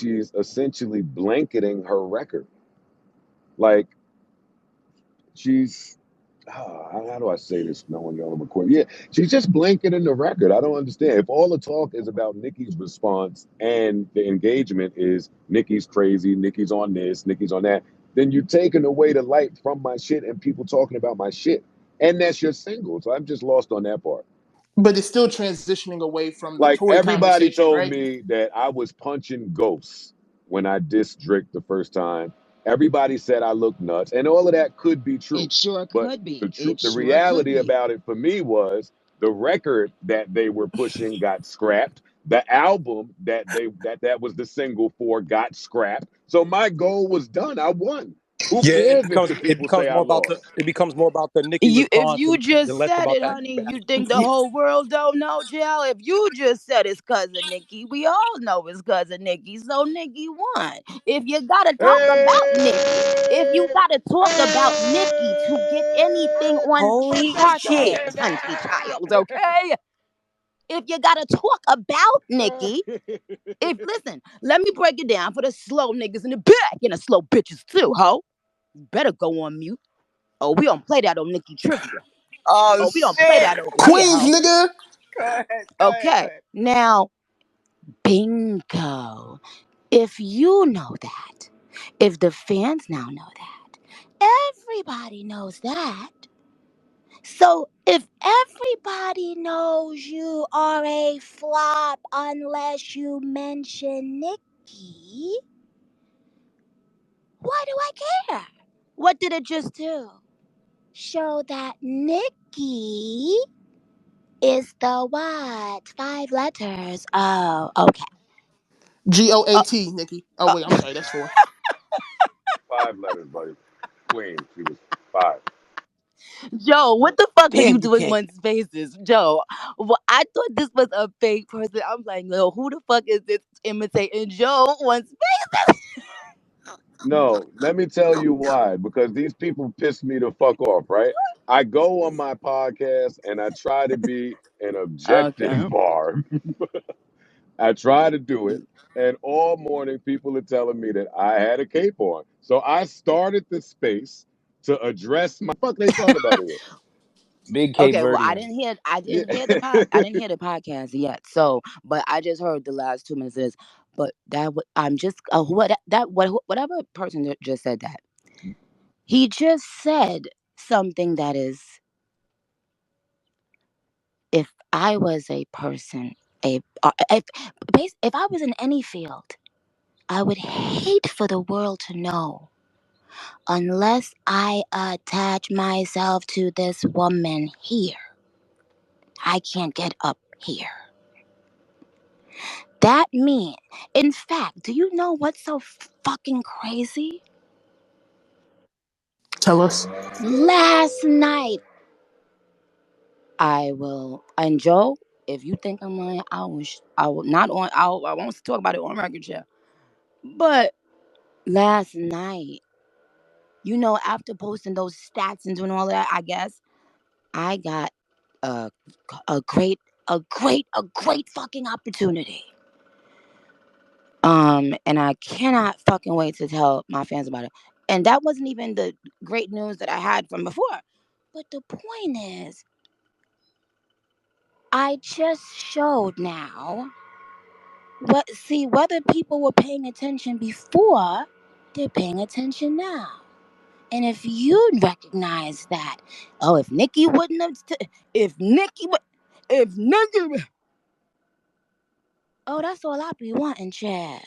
she's essentially blanketing her record. Like she's how do I say this? No one on the record. Yeah, she's just blanketing the record. I don't understand. If all the talk is about Nicki's response and the engagement is Nicki's crazy, Nicki's on this, Nicki's on that, then you're taking away the light from my shit and people talking about my shit. And that's your single. So I'm just lost on that part. But it's still transitioning away from the Like toy everybody conversation, told right? me that I was punching ghosts when I dissed Drake the first time. Everybody said I looked nuts, and all of that could be true. It sure But could be. the truth, It the sure could reality be. about it for me was the record that they were pushing got scrapped. The album that was the single for got scrapped. So my goal was done. I won. Who Yeah, cares if the people say I lost? it becomes more about the Nicki If response you than just less said about it, that. honey, you think the whole world don't know, Jill? If you just said it's cousin Nikki, we all know it's cousin Nikki. So Nikki won. If you gotta talk about Nikki, if you Hey, gotta talk about Nikki to get anything on Holy shit! podcast, hunty child, okay? If you gotta talk about Nikki, if listen, let me break it down for the slow niggas in the back and the slow bitches too, ho. You better go on mute. Oh, we don't play that on Nikki Trivia. Oh Oh, we don't play shit! that over here, Queens, ho. nigga. Go ahead, go ahead, go Okay, ahead. now, bingo. If you know that, if the fans now know that, everybody knows that. So if everybody knows you are a flop unless you mention Nikki, why do I care? What did it just do? Show that Nikki is the what? 5 letters. Oh, okay. Uh, GOAT, Nikki. Oh uh, wait, I'm sorry, that's four. 5 letters, buddy. Queen. She was five. Joe, what the fuck are you Damn, you doing can't. on Spaces? Joe, well, I thought this was a fake person. I'm like, no, who the fuck is this imitating Joe on Spaces? No, let me tell you why. Because these people piss me the fuck off, right? I go on my podcast and I try to be an Okay. objective bar. I try to do it. And all morning, people are telling me that I had a cape on. So I started the space to address my fuck they talking about here. Big Cape Okay, well, I Verdean. didn't hear, I Yeah. didn't hear the I didn't hear the podcast yet. So, but I just heard the last 2 minutes of this. But I'm just whatever person that just said that. He just said something that is, if I was a person, if I was in any field, I would hate for the world to know unless I attach myself to this woman here. I can't get up here. That mean, in fact, do you know what's so fucking crazy? Tell us. Last night, and Joe, if you think I'm lying, I will not on, I won't talk about it on record, yeah. But last night, after posting those stats and doing all that, I guess I got a a great a great fucking opportunity. And I cannot fucking wait to tell my fans about it. And that wasn't even the great news that I had from before. But the point is, I just showed now whether people were paying attention before, they're paying attention now. And if you recognize that, oh, if Nikki wouldn't have, if Nikki, oh, that's all I be wanting, Chad.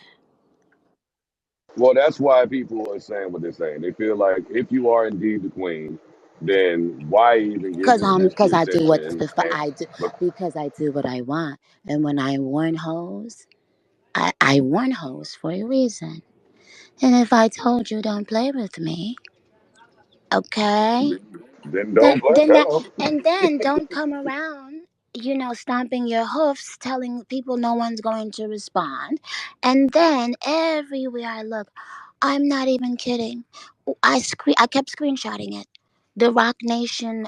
Well, that's why people are saying what they're saying. They feel like if you are indeed the queen, then why even Cause giving this the I do attention? And I do but because I do what I want, and when I warn hoes, I warn hoes for a reason. And if I told you don't play with me, okay, then don't play. Hello. then don't come around, stomping your hoofs, telling people no one's going to respond, and then everywhere I look, I'm not even kidding. I kept screenshotting it. The Rock Nation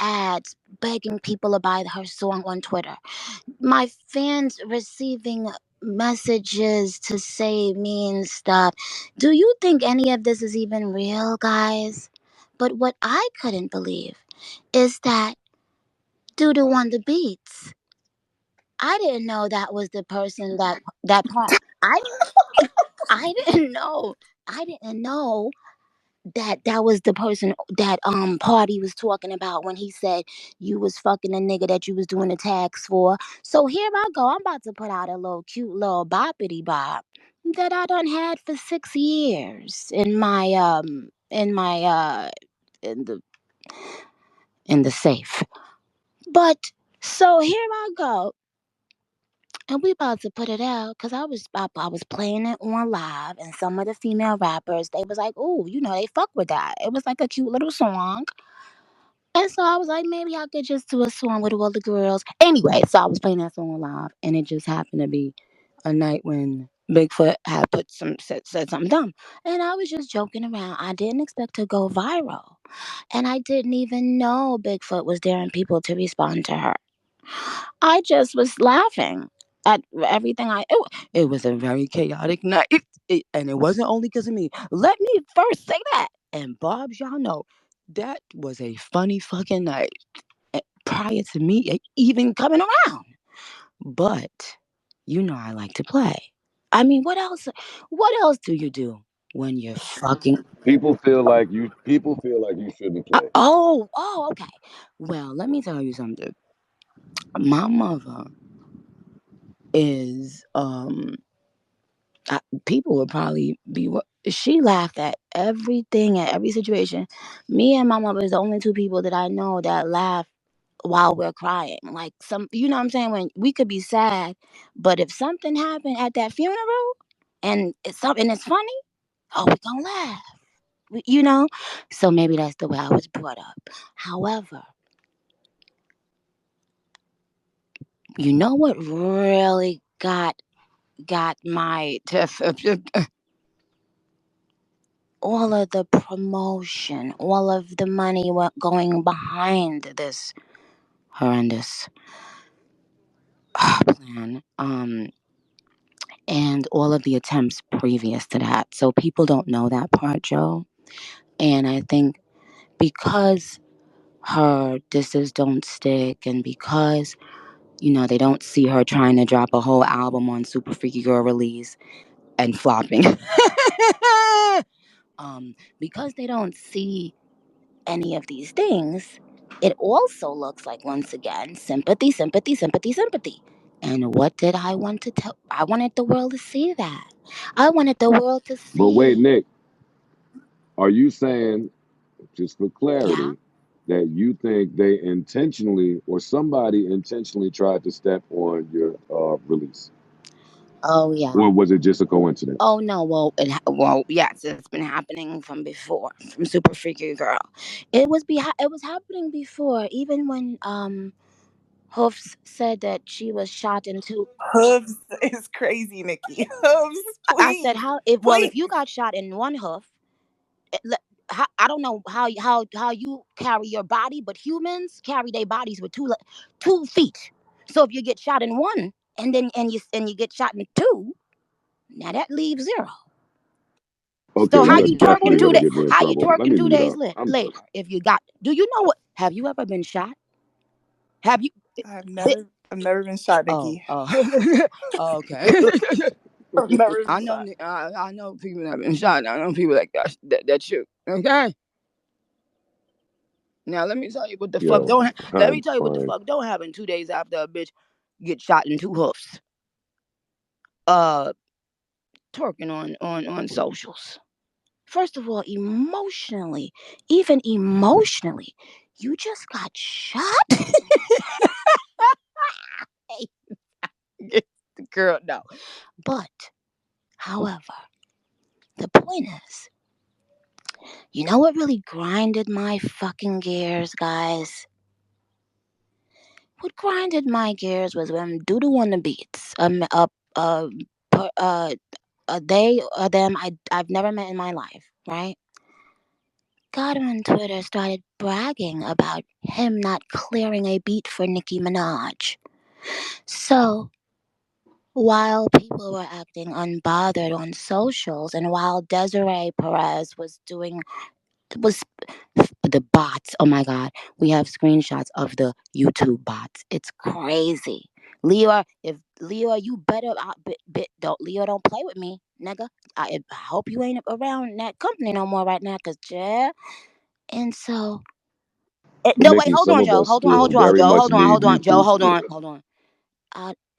ads begging people to buy her song on Twitter. My fans receiving messages to say mean stuff. Do you think any of this is even real, guys? But what I couldn't believe is that Doodoo on the beats. I didn't know that was the person that part. I didn't know. I didn't know that was the person that Party was talking about when he said you was fucking a nigga that you was doing the tags for. So here I go. I'm about to put out a little cute little boppity bop that I done had for 6 years in the in the safe. But so here I go. And we about to put it out because I was playing it on live, and some of the female rappers they was like, "Oh, they fuck with that." It was like a cute little song, and so I was like, maybe I could just do a song with all the girls. Anyway, so I was playing that song live, and it just happened to be a night when Bigfoot had said something dumb, and I was just joking around. I didn't expect to go viral, and I didn't even know Bigfoot was daring people to respond to her. I just was laughing at everything it was a very chaotic night. And it wasn't only because of me. Let me first say that. And Bob's, y'all know, that was a funny fucking night prior to me even coming around. But I like to play. I mean, what else? What else do you do when you're fucking? People feel like you shouldn't play. Okay. Well, let me tell you something. My mother is people would probably be she laughed at everything at every situation. Me and my mother is the only two people that I know that laugh while we're crying. Like you know what I'm saying, when we could be sad, but if something happened at that funeral and it's something that's funny, oh, we gonna laugh. So maybe that's the way I was brought up. However, what really got my all of the promotion, all of the money going behind this horrendous plan, and all of the attempts previous to that. So people don't know that part, Joe. And I think because her disses don't stick, and because they don't see her trying to drop a whole album on Super Freaky Girl release and flopping, because they don't see any of these things, it also looks like, once again, sympathy, sympathy, sympathy, sympathy. And what did I want to tell? I wanted the world to see that. I wanted the world to But wait, see. Nick, are you saying, just for Yeah. clarity, that you think they intentionally or somebody intentionally tried to step on your release? Oh, yeah. Or was it just a coincidence? Oh, no. Well, yes, it's been happening from before, from Super Freaky Girl. It was happening before, even when Hoofs said that she was shot in two. Hooves is crazy, Nikki. Hooves, I said, please, if please. you got shot in one hoof, I don't know how you carry your body, but humans carry their bodies with 2 feet. So if you get shot in one, and then and you get shot in two, now that leaves zero. Okay, So you how are you twerking definitely two gonna days? get me in How you trouble. Let twerking me two mute days up. I'm done. later? If you got, do you know what? Have you ever been shot? Have you? I've never been shot, Oh, Nikki. oh, okay. I've never I been know, shot. I know people that have been shot. I know people like that shoot. Okay. Now let me tell you what the fuck Yo, don't. Let me I'm tell you what the fine. fuck don't happen 2 days after a bitch get shot in two hoofs. Uh, twerking on socials. First of all, even emotionally, you just got shot. Girl, no. But, however, the point is, what really grinded my fucking gears, guys? What grinded my gears was when Doodoo on the beats. Per- uh, they or them I've never met in my life, right? Got on Twitter, started bragging about him not clearing a beat for Nicki Minaj. So while people were acting unbothered on socials, and while Desiree Perez was the bots. Oh my God, we have screenshots of the YouTube bots. It's crazy. Leo, if Leo, you better don't Leo, don't play with me, nigga. I hope you ain't around that company no more right now, cause yeah. And so, But no, wait, Nikki, hold some on, of Joe, us hold on, still hold on, very Joe, much hold on, need hold on, Joe, YouTube hold on, Twitter. hold on.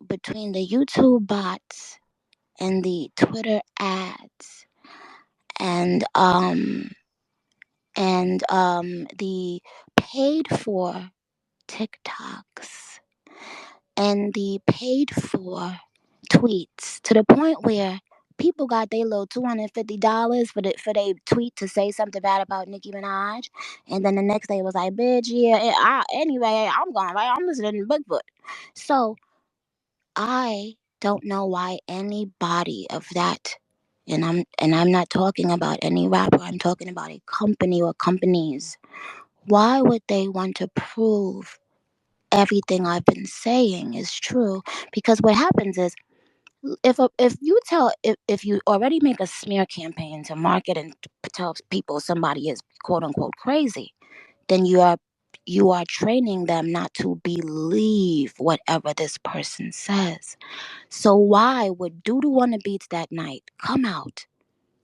Between the YouTube bots and the Twitter ads and the paid for TikToks and the paid for tweets, to the point where people got their little $250 for their tweet to say something bad about Nicki Minaj, and then the next day it was like, bitch, yeah, anyway, I'm going right, I'm listening to Bigfoot. So I don't know why anybody of that, and I'm not talking about any rapper, I'm talking about a company or companies. Why would they want to prove everything I've been saying is true? Because what happens is, if you already make a smear campaign to market and tell people somebody is quote unquote crazy, then you are training them not to believe whatever this person says. So why would Doodoo on the Beats that night come out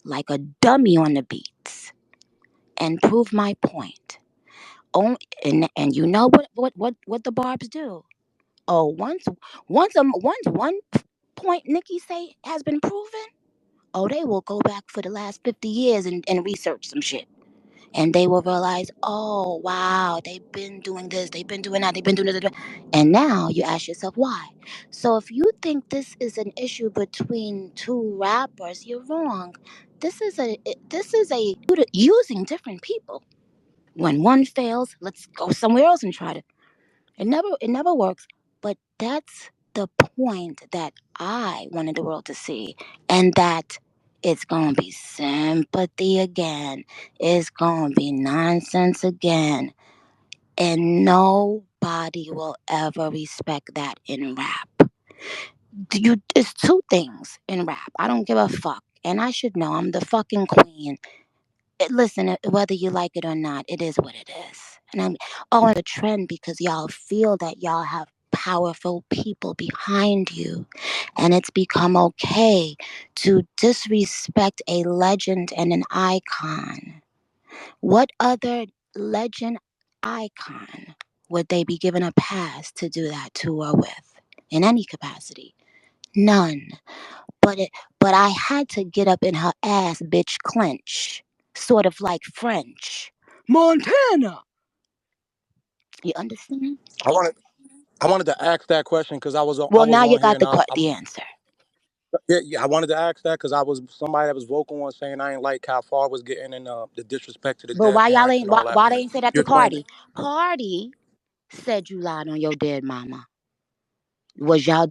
like a dummy on the beats and prove my point? Oh, and you know what the barbs do? Oh, once one point Nikki say has been proven, oh, they will go back for the last 50 years and research some shit. And they will realize, oh, wow, they've been doing this, they've been doing that, they've been doing this. And now you ask yourself why. So if you think this is an issue between two rappers, you're wrong. This is a using different people. When one fails, let's go somewhere else and try to. It never works. But that's the point that I wanted the world to see, and that it's gonna be sympathy again. It's gonna be nonsense again, and nobody will ever respect that in rap. It's two things in rap. I don't give a fuck, and I should know. I'm the fucking queen. Listen, whether you like it or not, it is what it is. And I'm on a trend because y'all feel that y'all have powerful people behind you. And it's become okay to disrespect a legend and an icon. What other legend icon would they be given a pass to do that to or with in any capacity? None. But it but I had to get up in her ass, bitch, clench. Sort of like French. Montana. You understand? I wanted I wanted to ask that question because I Well, was now you on here got and the answer. yeah, I wanted to ask that because I was somebody that was vocal on saying I ain't like how far was getting in the disrespect to the But dead why y'all parents ain't and all that why when they ain't say that to you're claiming. Cardi? Cardi said you lied on your dead mama. Was y'all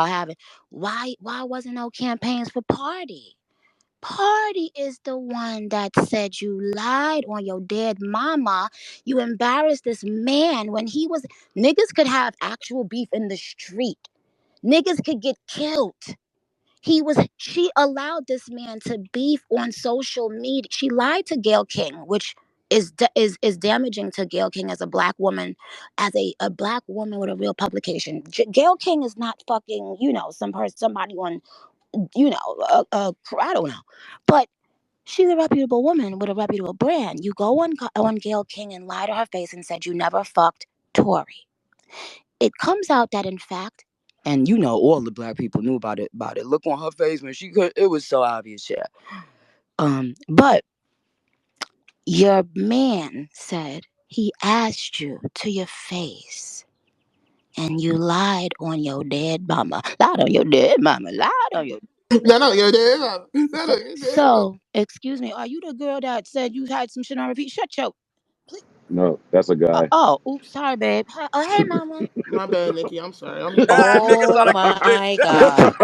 having why wasn't no campaigns for Party? Party is the one that said you lied on your dead mama. You embarrassed this man when he was niggas could have actual beef in the street. Niggas could get killed. She allowed this man to beef on social media. She lied to Gayle King, which is damaging to Gayle King as a black woman, as a black woman with a real publication. Gayle King is not fucking, somebody on, I don't know. But she's a reputable woman with a reputable brand. You go on Gayle King and lie to her face and said you never fucked Tory. It comes out that in fact, and all the black people knew about it. Look on her face when she could. It was so obvious, yeah. But your man said he asked you to your face, and you lied on your dead mama. Lied on your dead mama. Lied on your. No, no, you're dead. No, no, you're dead. So, excuse me, are you the girl that said you had some shit on repeat? Shut your. Please. No, that's a guy. Oh, oops, sorry, babe. Oh, hey, mama. My bad, Nikki. I'm sorry. I'm Nigga Oh sound like a my bitch. God.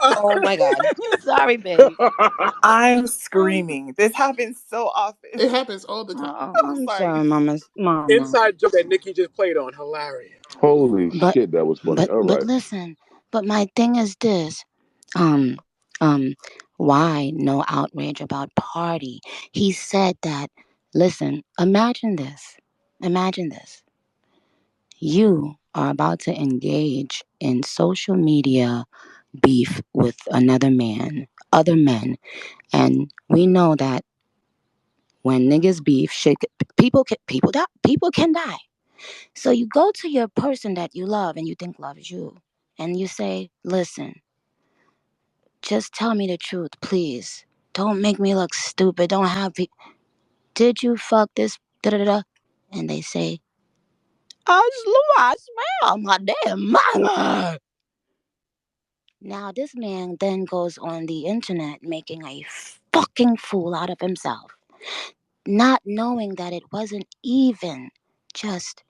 Oh my God. Sorry, babe. I'm Um, screaming. This happens so often. It happens all the time. I'm I'm sorry. sorry, mama. Inside joke that Nikki just played on. Hilarious. Holy But shit, that was funny. but All but right. listen. But my thing is this. Um, why no outrage about Party? He said that, listen, imagine this. Imagine this. You are about to engage in social media beef with another man, other men, and we know that when niggas beef, shit, people can die. So you go to your person that you love and you think loves you, and you say, listen, just tell me the truth, please. Don't make me look stupid. Don't have did you fuck this? Da da da. And they say, I swear, my damn mama. Now this man then goes on the internet making a fucking fool out of himself, not knowing that it wasn't even just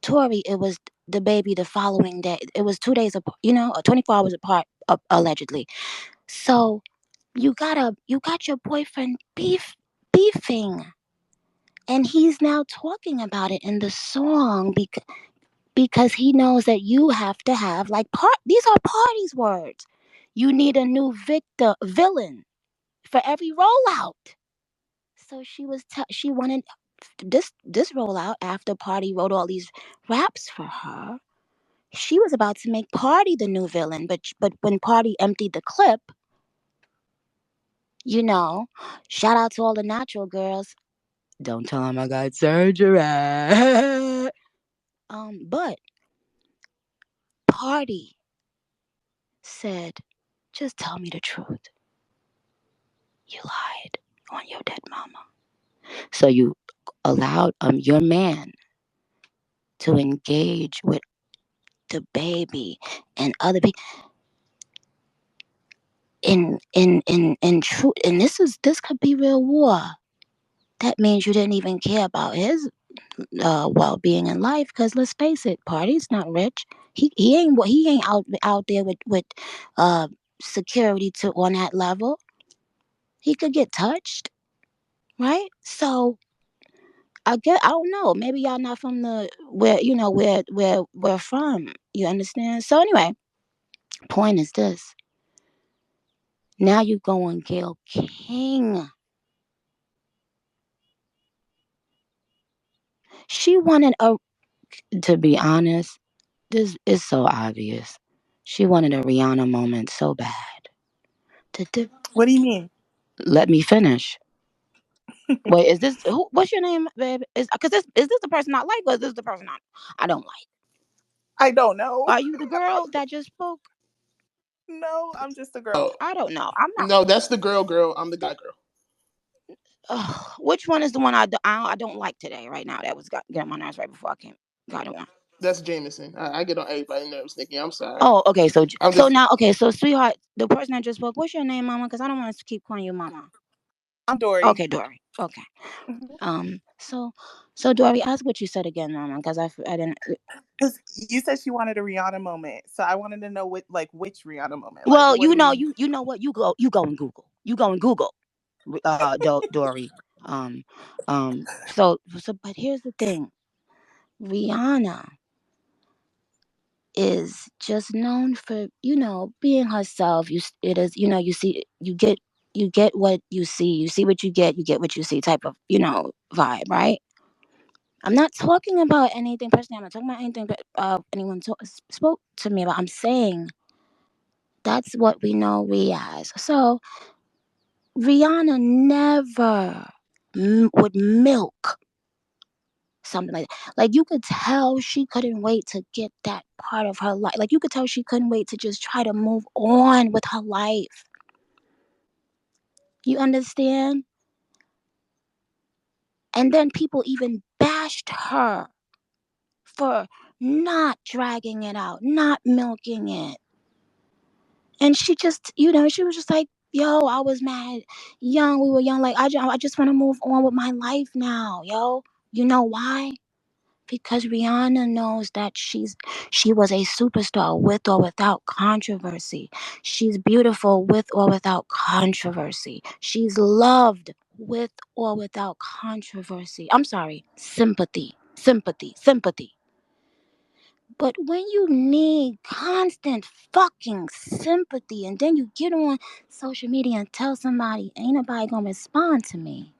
Tory. It was the baby the following day. It was 2 days apart, 24 hours apart, allegedly. So you got your boyfriend beefing, and he's now talking about it in the song because he knows that you have to have these are Party's words. You need a new villain for every rollout. So she wanted this rollout after Party wrote all these raps for her. She was about to make Party the new villain, but when Party emptied the clip, shout out to all the natural girls. Don't tell him I got surgery. But Party said, just tell me the truth. You lied on your dead mama. So you allowed your man to engage with the baby and other people in truth. And this could be real war. That means you didn't even care about his well-being in life. Because let's face it, Party's not rich. He ain't out there with security on that level. He could get touched, right? So I don't know. Maybe y'all not from where we're from. You understand? So anyway, point is this. Now you go on Gayle King. She wanted to be honest, this is so obvious. She wanted a Rihanna moment so bad. What do you mean? Let me finish. Wait, is this who? What's your name, babe? Is this the person I like, or is this the person I don't like? I don't know. Are you the girl that just spoke? No, I'm just a girl. I don't know. I'm not. No, that's the girl. I'm the guy girl. Which one is the one I don't like today, right now? That was getting on my nerves right before I got on. That's Jameson. I get on everybody's nerves, Nikki. I'm sorry. Oh, okay. So sweetheart, the person that just spoke, what's your name, mama? Because I don't want to keep calling you mama. I'm Dory. Okay, Dory. Okay. So Dory, ask what you said again, mama, because I didn't. Because you said she wanted a Rihanna moment, so I wanted to know which Rihanna moment. Well, you know what, you go and Google. You go and Google, Dory. But here's the thing, Rihanna is just known for being herself. You see, you get what you see what you get what you see type of vibe, right? I'm not talking about anything personally. I'm not talking about anything anyone spoke to me about. I'm saying that's what we know as. So Rihanna never would milk something like that. Like, you could tell she couldn't wait to get that part of her life. Like, you could tell she couldn't wait to just try to move on with her life. You understand? And then people even bashed her for not dragging it out, not milking it. And she just, she was just like, yo, I was mad young. We were young. Like, I just want to move on with my life now, yo. You know why? Because Rihanna knows that she was a superstar with or without controversy. She's beautiful with or without controversy. She's loved with or without controversy. I'm sorry, sympathy. But when you need constant fucking sympathy and then you get on social media and tell somebody ain't nobody gonna respond to me,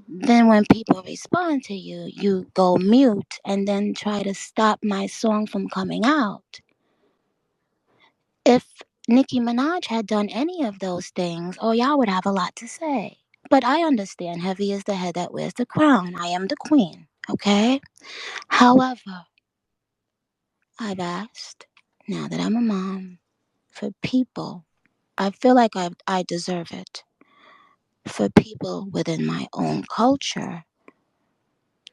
then when people respond to you, you go mute and then try to stop my song from coming out. If Nicki Minaj had done any of those things, oh, y'all would have a lot to say. But I understand heavy is the head that wears the crown. I am the queen, okay? However, I've asked, now that I'm a mom, for people, I feel like I deserve it, for people within my own culture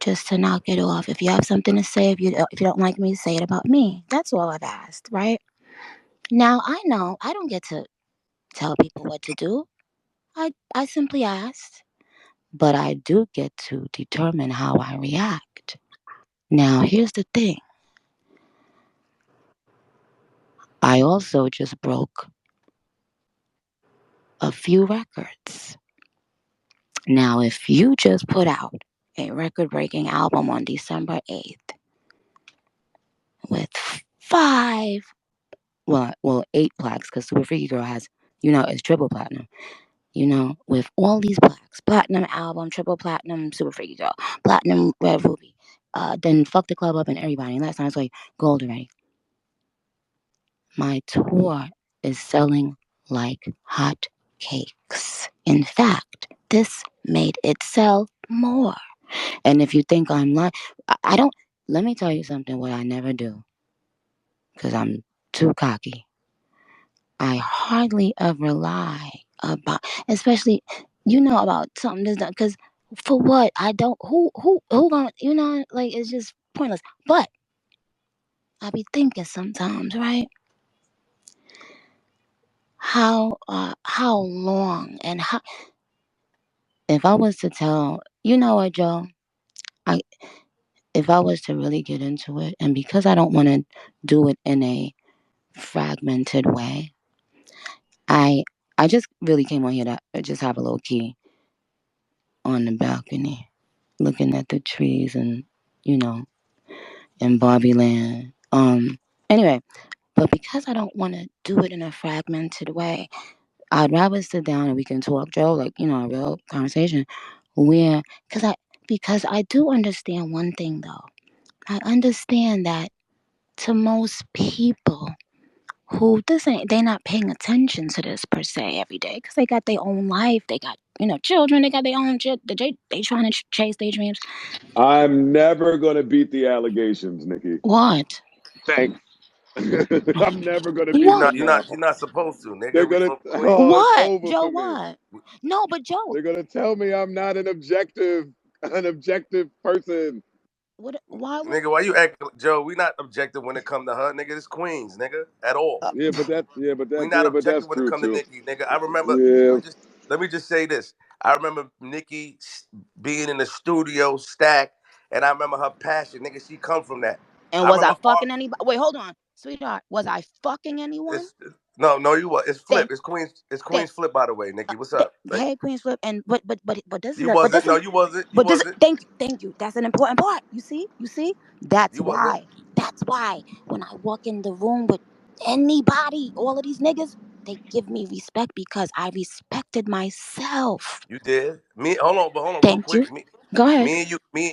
just to knock it off. If you have something to say, if you don't like me, say it about me. That's all I've asked, right? Now, I know I don't get to tell people what to do. I simply asked, but I do get to determine how I react. Now, here's the thing. I also just broke a few records. Now, if you just put out a record-breaking album on December 8th with 8 plaques, because Super Freaky Girl has, it's triple platinum. With all these plaques, platinum album, triple platinum, Super Freaky Girl, platinum Red Ruby, then Fuck the Club Up and everybody. And last time I saw you, gold already. My tour is selling like hot cakes. In fact, this made it sell more. And if you think I'm lying, I don't. Let me tell you something. What I never do, because I'm too cocky. I hardly ever lie about, especially, about something that's not, because for what? I don't, who gonna, like, it's just pointless. But I be thinking sometimes, right? How long and how, if I was to tell, you know what, Joe? If I was to really get into it, and because I don't want to do it in a fragmented way, I just really came on here to just have a little key on the balcony, looking at the trees and, in Barbie Land. Anyway, but because I don't want to do it in a fragmented way, I'd rather sit down and we can talk, Joe, like, a real conversation where, because I do understand one thing though. I understand that to most people who they're not paying attention to this per se every day because they got their own life, they got children, they got their own shit, they trying to chase their dreams. I'm never gonna beat the allegations, Nikki. What? Thanks. I'm never gonna beat What? them now. You're not supposed to, nigga. They're We gonna from Queens. it's What, over Joe? for me. What? No, but Joe, They're gonna tell me I'm not an objective person. what? Why? Nigga, why you acting, Joe? We not objective when it come to her, nigga. This Queens, nigga, at all. We not But that's objective when it true come to too. Nikki, nigga. I remember. Yeah. Let me just say this. I remember Nikki being in the studio, stacked, and I remember her passion, nigga. She come from that. And was I fucking anybody? Wait, hold on, sweetheart. Was I fucking anyone? No, you was. It's Flip. It's Queens Flip, by the way, Nikki. What's up? Hey, Queens Flip. And but this is you wasn't. No, you wasn't. You wasn't. Thank you. That's an important part. You see. That's You why. wasn't. That's why when I walk in the room with anybody, all of these niggas, they give me respect because I respected myself. You did. Hold on, real Thank quick. you. Go ahead. Me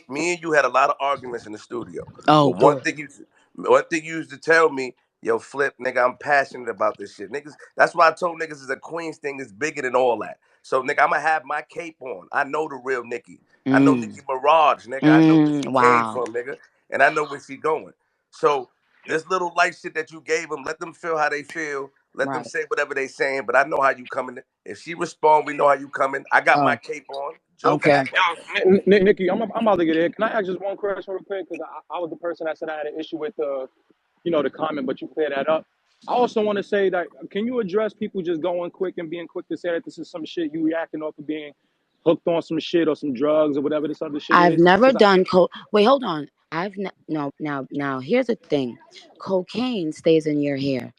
and you had a lot of arguments in the studio. Oh, But good. one thing you used to tell me, yo, Flip, nigga, I'm passionate about this shit. Niggas, that's why I told niggas is a Queens thing is bigger than all that. So, nigga, I'ma have my cape on. I know the real Nikki. I know Nicki Mirage, nigga. I know where she came from, nigga. And I know where she going. So this little light shit that you gave them, let them feel how they feel. Let them say whatever they saying, but I know how you coming. If she respond, we know how you coming. I got my cape on. Joe can act like that. Nikki, I'm about to get in. Can I ask just one question real quick? Because I was the person that said I had an issue with the comment, but you cleared that up. I also want to say that, can you address people just going quick and being quick to say that this is some shit you reacting off of being hooked on some shit or some drugs or whatever this other shit is? I've never done Wait, hold on. No. Now here's the thing. Cocaine stays in your hair.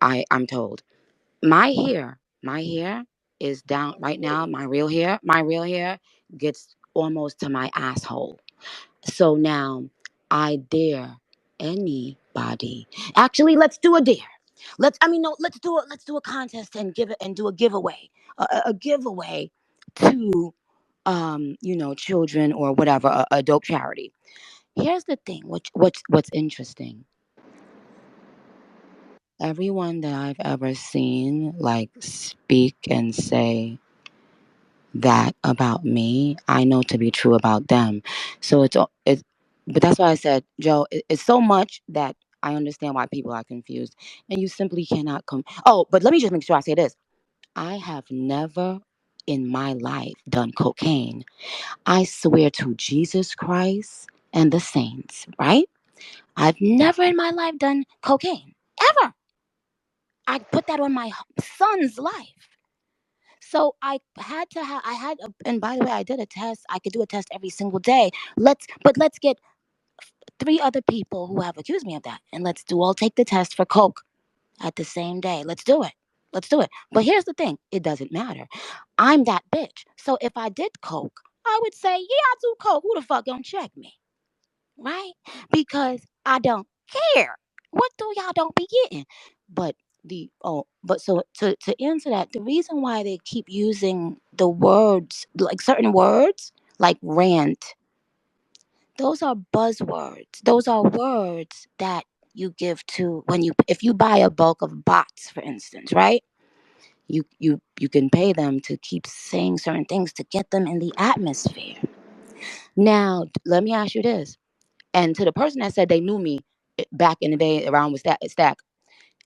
I'm told. My hair is down right now. My real hair gets almost to my asshole. So now I dare anybody. Actually, let's do a dare. Let's do a contest and do a giveaway. A giveaway to children or whatever, a dope charity. Here's the thing, what's interesting. Everyone that I've ever seen like speak and say that about me, I know to be true about them. So but that's why I said, Joe, it's so much that I understand why people are confused, and you simply cannot come. Oh, but let me just make sure I say this: I have never in my life done cocaine. I swear to Jesus Christ and the saints, right? I've never in my life done cocaine ever. I put that on my son's life. So and by the way, I did a test. I could do a test every single day. Let's get 3 other people who have accused me of that, and let's all take the test for coke at the same day. Let's do it. Let's do it. But here's the thing: it doesn't matter. I'm that bitch. So if I did coke, I would say, yeah, I do coke. Who the fuck gonna check me, right? Because I don't care. What do y'all don't be getting? But so to answer that, the reason why they keep using the words, like certain words, like rant, those are buzzwords. Those are words that you give to if you buy a bulk of bots, for instance, right? You can pay them to keep saying certain things to get them in the atmosphere. Now, let me ask you this. And to the person that said they knew me back in the day around with Stack,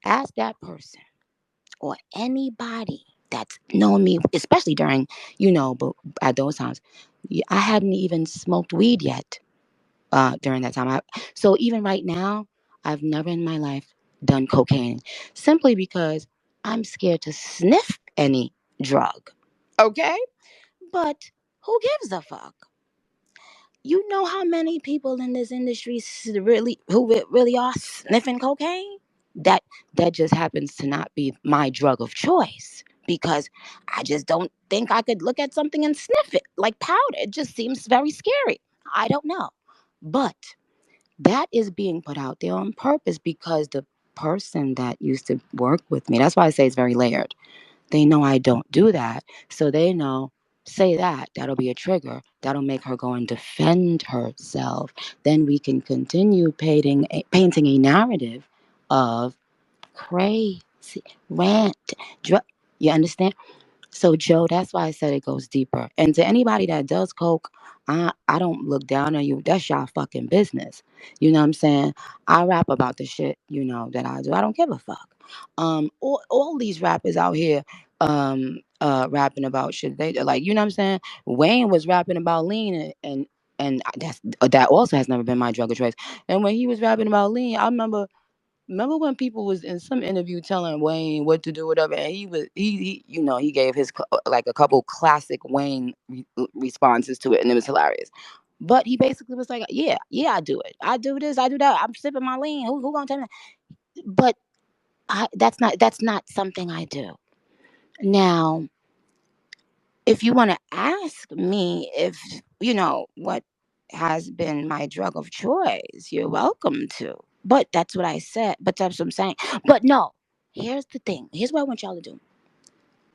ask that person or anybody that's known me, especially during, but at those times, I hadn't even smoked weed yet during that time. So even right now, I've never in my life done cocaine simply because I'm scared to sniff any drug. Okay? But who gives a fuck? You know how many people in this industry really are sniffing cocaine? That that just happens to not be my drug of choice because I just don't think I could look at something and sniff it like powder. It just seems very scary. I don't know. But that is being put out there on purpose because the person that used to work with me, that's why I say it's very layered. They know I don't do that. So they know, say that'll be a trigger. That'll make her go and defend herself. Then we can continue painting a narrative of crazy, rant, you understand? So, Joe, that's why I said it goes deeper. And to anybody that does coke, I don't look down on you. That's y'all fucking business. You know what I'm saying? I rap about the shit, that I do. I don't give a fuck. All these rappers out here rapping about shit. They like, you know what I'm saying? Wayne was rapping about lean that also has never been my drug of choice. And when he was rapping about lean, I remember when people was in some interview telling Wayne what to do, whatever, and he gave his like a couple classic Wayne responses to it, and it was hilarious. But he basically was like, "Yeah, I do it. I do this. I do that. I'm sipping my lean. Who gonna tell me?" But that's not something I do. Now, if you want to ask me if what has been my drug of choice, you're welcome to. But that's what I said. But that's what I'm saying. But no, here's the thing. Here's what I want y'all to do.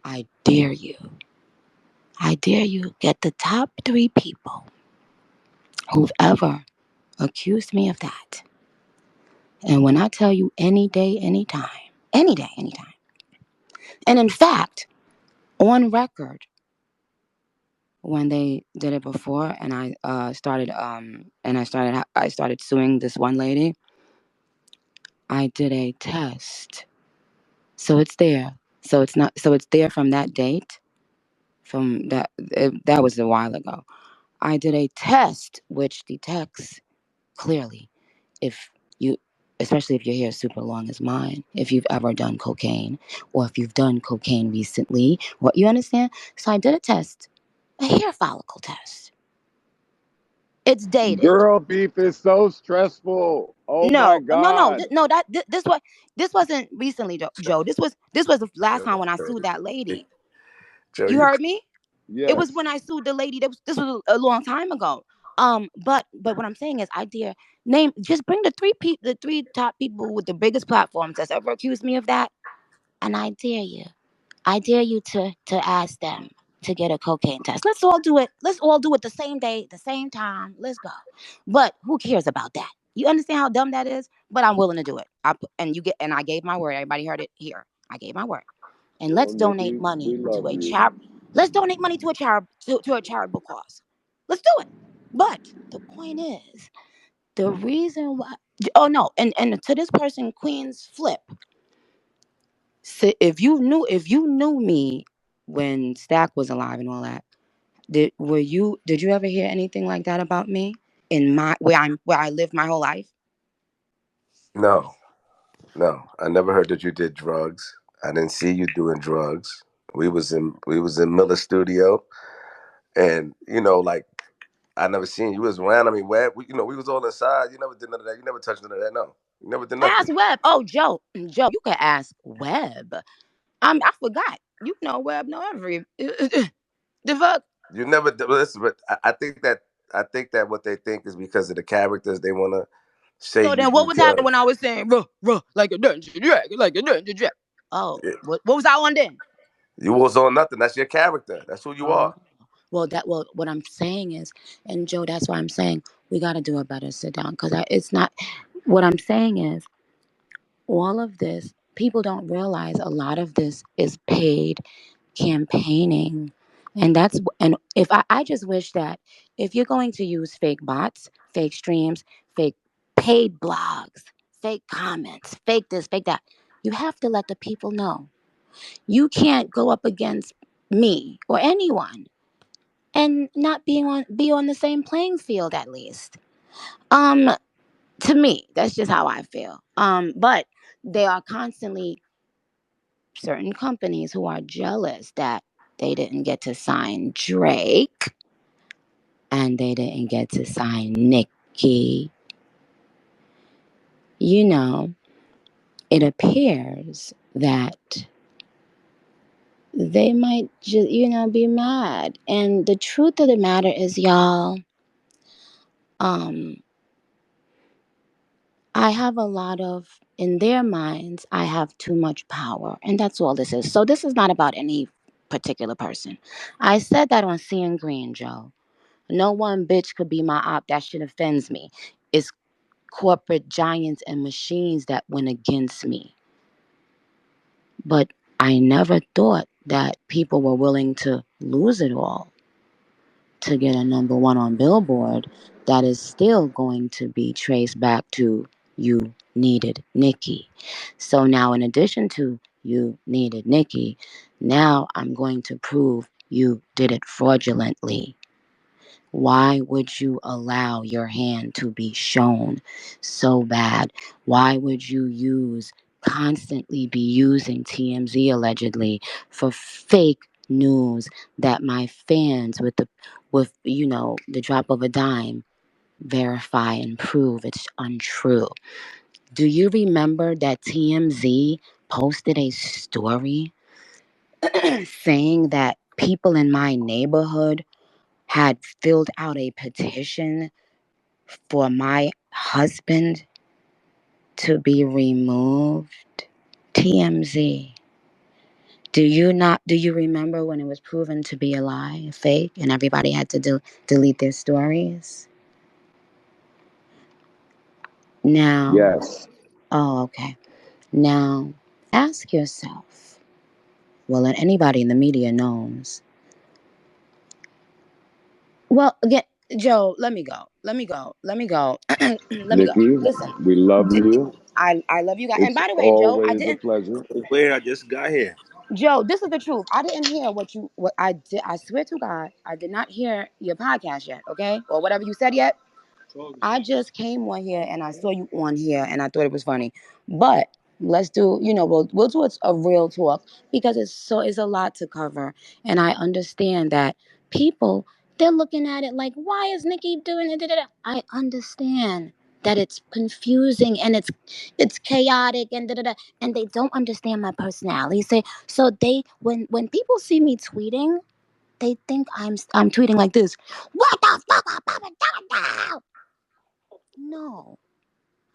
I dare you. I dare you get the top 3 people who've ever accused me of that. And when I tell you any day, anytime, any day, anytime. And in fact, on record, when they did it before, and I started suing this one lady, I did a test. So it's there. So it's there from that date. From that was a while ago. I did a test which detects clearly if you, especially if your hair is super long as mine, if you've ever done cocaine or if you've done cocaine recently, what you understand? So I did a test, a hair follicle test. It's dated. Girl beef is so stressful. Oh my God. No. This wasn't recently, Joe. This was the last time when I sued that lady. Joe, You heard me? Yes. It was when I sued the lady. This was a long time ago. But what I'm saying is, I dare name, just bring the three top people with the biggest platforms that's ever accused me of that, and I dare you. I dare you to ask them to get a cocaine test. Let's all do it. Let's all do it the same day, the same time. Let's go. But who cares about that? You understand how dumb that is? But I'm willing to do it. And I gave my word. Everybody heard it here. I gave my word. And Well, let's donate Nikki, we money to love a you. charity. Let's donate money to a charitable cause. Let's do it. But the point is, the reason why. Oh no, and to this person, Queen's Flip. So if you knew me when Stack was alive and all that, did you ever hear anything like that about me in my where I lived my whole life? No, no. I never heard that you did drugs. I didn't see you doing drugs. We was in Miller Studio, and like I never seen you was around. I mean, where we was all inside. You never did none of that. You never touched none of that. No, you never did Ask nothing. Webb. Oh, Joe, you could ask Webb. I forgot. You know Webb know every the fuck. You never did. Listen, but I think that what they think is because of the characters they want to say So you then, what do was happening drugs. when I was saying ruh like a dungeon dragon, like a dungeon dragon? Oh, Yeah. what was I on then? You was on nothing. That's your character. That's who you Oh, are. well, what I'm saying is, and Joe, that's why I'm saying we got to do a better sit down, because it's not. What I'm saying is, all of this, people don't realize a lot of this is paid campaigning. And if I just wish that if you're going to use fake bots, fake streams, fake paid blogs, fake comments, fake this, fake that, you have to let the people know. You can't go up against me or anyone and not be on the same playing field, at least. Um to me, that's just how I feel. But they are constantly certain companies who are jealous that they didn't get to sign Drake and they didn't get to sign Nicki. You know, it appears that they might just, be mad. And the truth of the matter is, y'all, um, I have a lot of, in their minds, I have too much power. And that's all this is. So this is not about any particular person. I said that on Seeing Green, Joe. No one bitch could be my op. That shit offends me. It's corporate giants and machines that went against me. But I never thought that people were willing to lose it all to get a number one on Billboard that is still going to be traced back to You Needed Nicki. So now, in addition to You Needed Nicki, now I'm going to prove you did it fraudulently. Why would you allow your hand to be shown so bad? Why would you constantly be using TMZ allegedly for fake news that my fans with the drop of a dime verify and prove it's untrue? Do you remember that TMZ posted a story saying that people in my neighborhood had filled out a petition for my husband to be removed? TMZ. Do you remember when it was proven to be a lie, a fake, and everybody had to delete their stories? Now, Yes. oh, okay. Now, ask yourself, well, and anybody in the media knows. Well, again, Joe, let me go. Let me go. Let me go. Let me go. Nikki, Listen, we love you. I love you guys. And It's by the way, Joe, I always a didn't. pleasure. Wait, I just got here. Joe, this is the truth. I didn't hear what I did. I swear to God, I did not hear your podcast yet. Okay, or whatever you said yet. I just came on here and I saw you on here and I thought it was funny. But let's do, we'll do a real talk because it's a lot to cover. And I understand that people, they're looking at it like, why is Nikki doing it? I understand that it's confusing and it's chaotic and and they don't understand my personality. So they when people see me tweeting, they think I'm tweeting like this. What the fuck? No,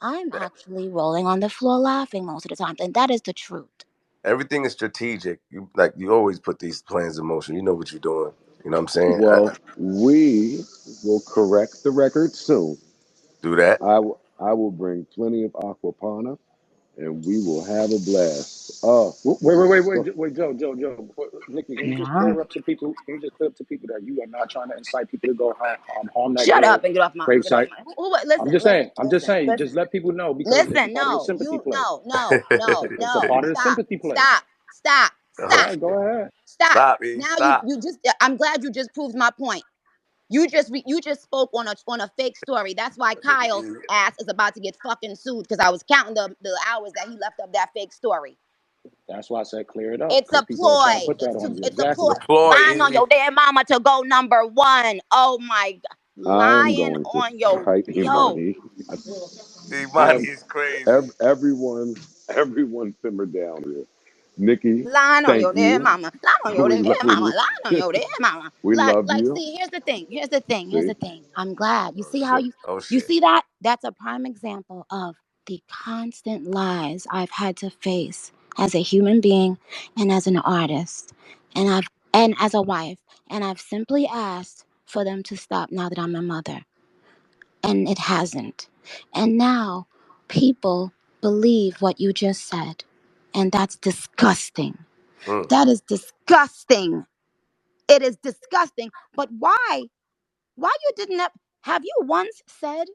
I'm actually rolling on the floor laughing most of the time, and that is the truth. Everything is strategic. You always put these plans in motion. You know what you're doing. You know what I'm saying? Well, we will correct the record soon. Do that. I will bring plenty of aquapana, and we will have a blast. Wait, Joe. Nikki, can you just Yeah. clear up to people? Can you just clear up to people that you are not trying to incite people to go harm that Shut girl, up and get off my gravesite? listen, I'm just saying, listen. just let people know because it's a Listen, part of the no, sympathy play. It's a no. part of the Stop, sympathy play. stop, stop, All stop, right, go ahead. stop. Stop, E. Now Stop. you just. I'm glad you just proved my point. You just spoke on a fake story. That's why Kyle's ass is about to get fucking sued because I was counting the hours that he left up that fake story. That's why I said clear it up It's because a people are trying to ploy. put that on you. It's a ploy. Exactly. It's a ploy, Lying on E. your damn mama to go #1. Oh my god. I am Lying going to on your fight yo. Imani. Imani is crazy. Everyone simmer down here. Nikki, Lying on thank your damn you. mama. Lying on your We damn love mama. Lying on your damn mama. we love Like, you. see, here's the thing. See, I'm glad. You Oh see how shit. Oh you shit. see that? That's a prime example of the constant lies I've had to face as a human being and as an artist. And as a wife. And I've simply asked for them to stop now that I'm a mother. And it hasn't. And now people believe what you just said. And that's disgusting. Mm. That is disgusting. It is disgusting. But why? Why you didn't have you once said,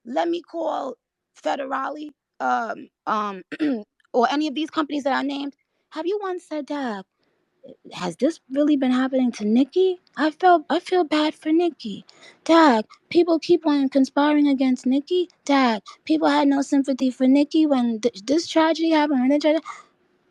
let me call Federale, or any of these companies that I named? Have you once said, Dad, has this really been happening to Nikki? I feel bad for Nikki. Dad, people keep on conspiring against Nikki. Dad, people had no sympathy for Nikki when this tragedy happened.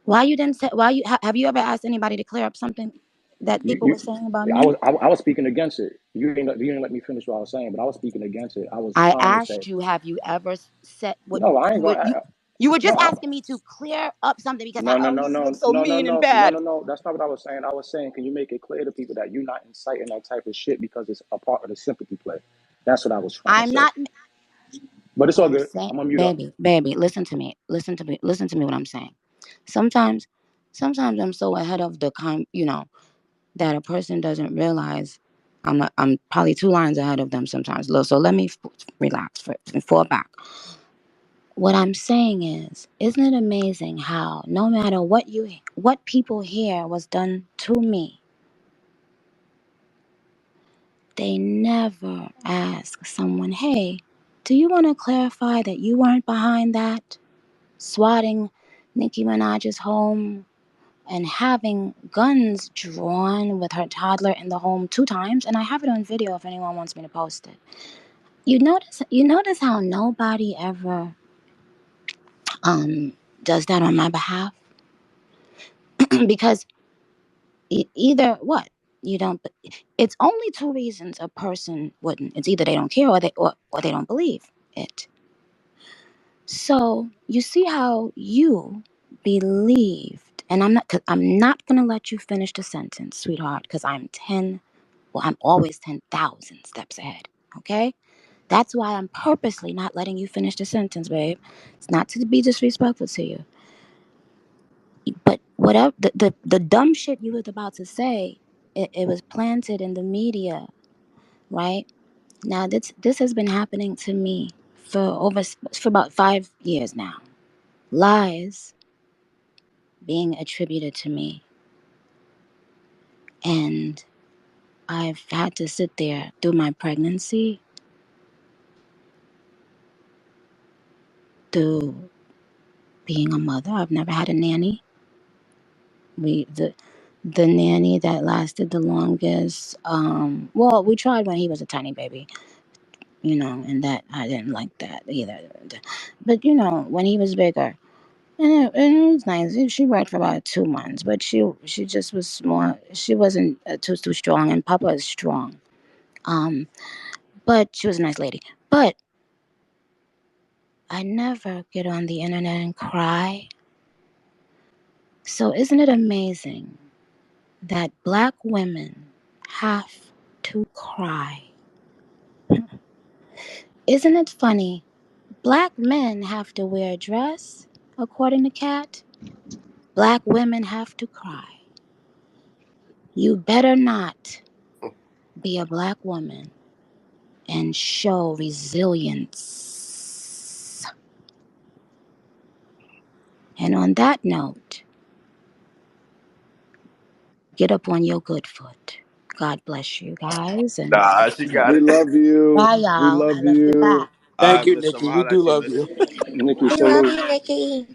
Why you didn't say? Why you have you ever asked anybody to clear up something that people were saying about I me? was speaking against it. You didn't let me finish what I was saying, but I was speaking against it. I was I trying to say, asked you, have you ever said what no, I ain't you would going. you were just No, asking me to clear up something because no, no, no, you no, look so no, no, mean and no, no, bad. no, no. That's not what I was saying. I was saying, can you make it clear to people that you're not inciting that type of shit because it's a part of the sympathy play? That's what I was trying to I'm say. not. But it's What all I'm good. saying, I'm gonna mute up. baby, listen to me. Listen to me. What I'm saying. Sometimes I'm so ahead of the that a person doesn't realize I'm probably 2 lines ahead of them sometimes. So let me relax and fall back. What I'm saying is, isn't it amazing how no matter what people hear was done to me, they never ask someone, hey, do you want to clarify that you weren't behind that? Swatting Nicki Minaj's home and having guns drawn with her toddler in the home 2 times, and I have it on video if anyone wants me to post it. You notice how nobody ever does that on my behalf? Because either what? You don't. It's only 2 reasons a person wouldn't. It's either they don't care or they don't believe it. So you see how you believed, and I'm not gonna let you finish the sentence, sweetheart, because I'm always 10,000 steps ahead. Okay, that's why I'm purposely not letting you finish the sentence, babe. It's not to be disrespectful to you, but whatever the dumb shit you was about to say, it was planted in the media, right? Now this has been happening to me for about 5 years now. Lies being attributed to me, and I've had to sit there through my pregnancy, through being a mother. I've never had a nanny. The nanny that lasted the longest, well, we tried when he was a tiny baby, and that I didn't like that either. But when he was bigger, and it was nice. She worked for about 2 months, but she just was small. She wasn't too strong, and Papa is strong. But she was a nice lady. But I never get on the internet and cry. So isn't it amazing that Black women have to cry. Isn't it funny? Black men have to wear a dress, according to Kat. Black women have to cry. You better not be a black woman and show resilience. And on that note, get up on your good foot. God bless you guys. And Nah, she got We it. love you. bye, We y'all. I love love you you. back. Thank you, Miss Nikki. We Amara, do she love you. listening. Nikki, I love salute. you, Nikki.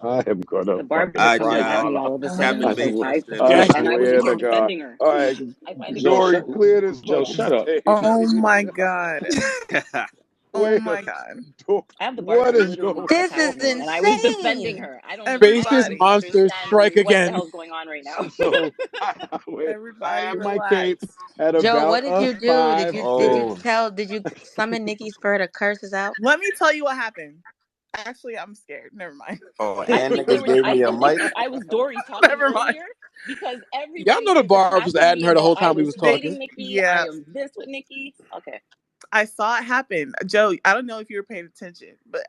I am gonna The Barbie fucking is All right, coming cry, at y'all. me Lala. all of a sudden Captain I because swear, I Bacon I Gang. and I was swear the to one God. defending her. All right, I find it Joe, Dory, shut. crazy. clear this Joe, fucking shut up. stage. Oh my God. Oh Wait a my God. I have the what Barbie is literally going This is beside me, and I was defending insane. her. I don't know if y'all Faceless Everybody. monsters understand strike what the again. hell's going on right now. So wait, I Everybody have my cape relax. at Joe, what about did a you do? Did 5. you Oh, summon Nikki for her to curse us out? Let me tell you what happened. Actually, I'm scared. Never mind. Oh, I and think they niggas were. gave I me a think they. mic. I was Dory talking Never mind. earlier because Y'all everybody know the was Barb was attacking adding me her the about whole I time we was was They, talking. defending Nikki. I yeah, am this with Nikki. Okay. I saw it happen. Joe, I don't know if you were paying attention, but